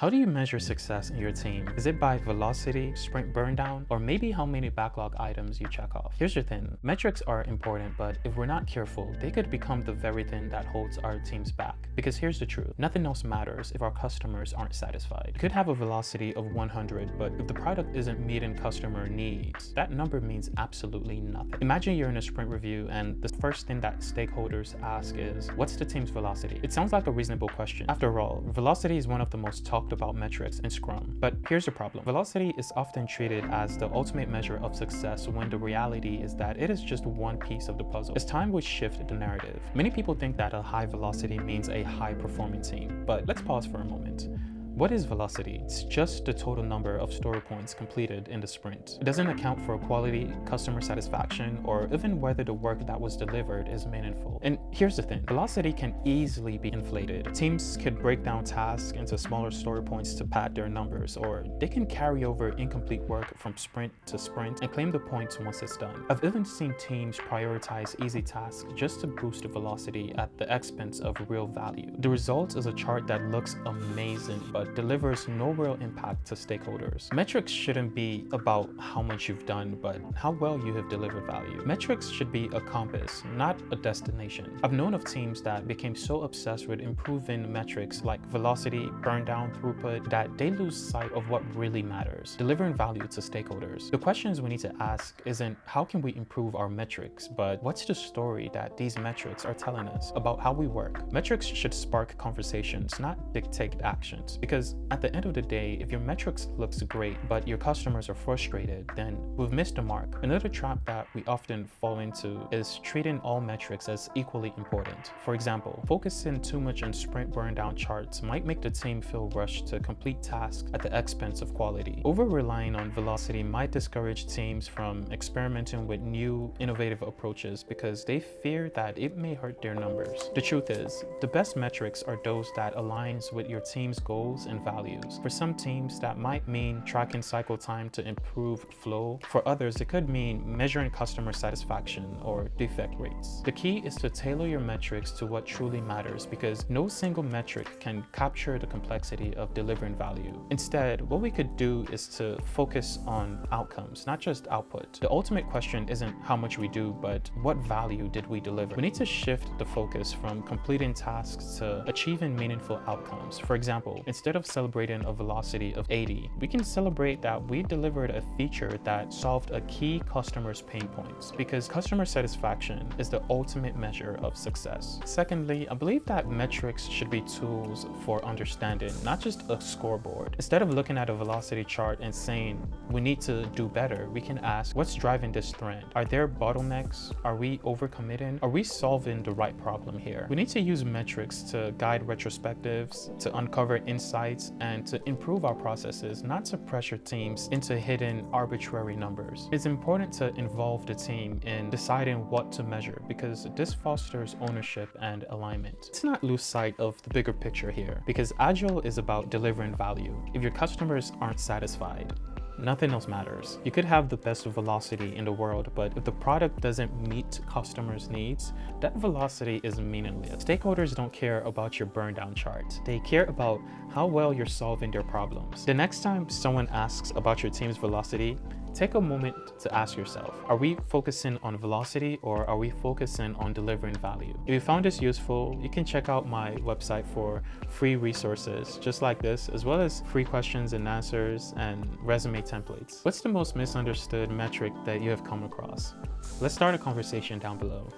How do you measure success in your team? Is it by velocity, sprint burndown, or maybe how many backlog items you check off? Here's the thing, metrics are important, but if we're not careful, they could become the very thing that holds our teams back. Because here's the truth, nothing else matters if our customers aren't satisfied. You could have a velocity of 100, but if the product isn't meeting customer needs, that number means absolutely nothing. Imagine you're in a sprint review and the first thing that stakeholders ask is, what's the team's velocity? It sounds like a reasonable question. After all, velocity is one of the most talked about metrics in Scrum. But here's the problem. Velocity is often treated as the ultimate measure of success when the reality is that it is just one piece of the puzzle. It's time we shift the narrative. Many people think that a high velocity means a high performing team, but let's pause for a moment. What is velocity? It's just the total number of story points completed in the sprint. It doesn't account for quality, customer satisfaction, or even whether the work that was delivered is meaningful. And here's the thing, velocity can easily be inflated. Teams could break down tasks into smaller story points to pad their numbers, or they can carry over incomplete work from sprint to sprint and claim the points once it's done. I've even seen teams prioritize easy tasks just to boost the velocity at the expense of real value. The result is a chart that looks amazing, but delivers no real impact to stakeholders. Metrics shouldn't be about how much you've done, but how well you have delivered value. Metrics should be a compass, not a destination. I've known of teams that became so obsessed with improving metrics like velocity, burn down, throughput, that they lose sight of what really matters, delivering value to stakeholders. The questions we need to ask isn't how can we improve our metrics, but what's the story that these metrics are telling us about how we work? Metrics should spark conversations, not dictate actions. Because at the end of the day, if your metrics looks great, but your customers are frustrated, then we've missed the mark. Another trap that we often fall into is treating all metrics as equally important. For example, focusing too much on sprint burn down charts might make the team feel rushed to complete tasks at the expense of quality. Over-relying on velocity might discourage teams from experimenting with new, innovative approaches because they fear that it may hurt their numbers. The truth is, the best metrics are those that aligns with your team's goals and values. For some teams, that might mean tracking cycle time to improve flow. For others, it could mean measuring customer satisfaction or defect rates. The key is to tailor your metrics to what truly matters, because no single metric can capture the complexity of delivering value. Instead, what we could do is to focus on outcomes, not just output. The ultimate question isn't how much we do, but what value did we deliver? We need to shift the focus from completing tasks to achieving meaningful outcomes. For example, instead of celebrating a velocity of 80, we can celebrate that we delivered a feature that solved a key customer's pain points, because customer satisfaction is the ultimate measure of success. Secondly, I believe that metrics should be tools for understanding, not just a scoreboard. Instead of looking at a velocity chart and saying, we need to do better, we can ask, what's driving this trend? Are there bottlenecks? Are we overcommitting? Are we solving the right problem here? We need to use metrics to guide retrospectives, to uncover insights, and to improve our processes, not to pressure teams into hitting arbitrary numbers. It's important to involve the team in deciding what to measure, because this fosters ownership and alignment. Let's not lose sight of the bigger picture here, because Agile is about delivering value. If your customers aren't satisfied, nothing else matters. You could have the best velocity in the world, but if the product doesn't meet customers' needs, that velocity is meaningless. Stakeholders don't care about your burn down chart. They care about how well you're solving their problems. The next time someone asks about your team's velocity, take a moment to ask yourself, are we focusing on velocity or are we focusing on delivering value? If you found this useful, you can check out my website for free resources just like this, as well as free questions and answers and resume templates. What's the most misunderstood metric that you have come across? Let's start a conversation down below.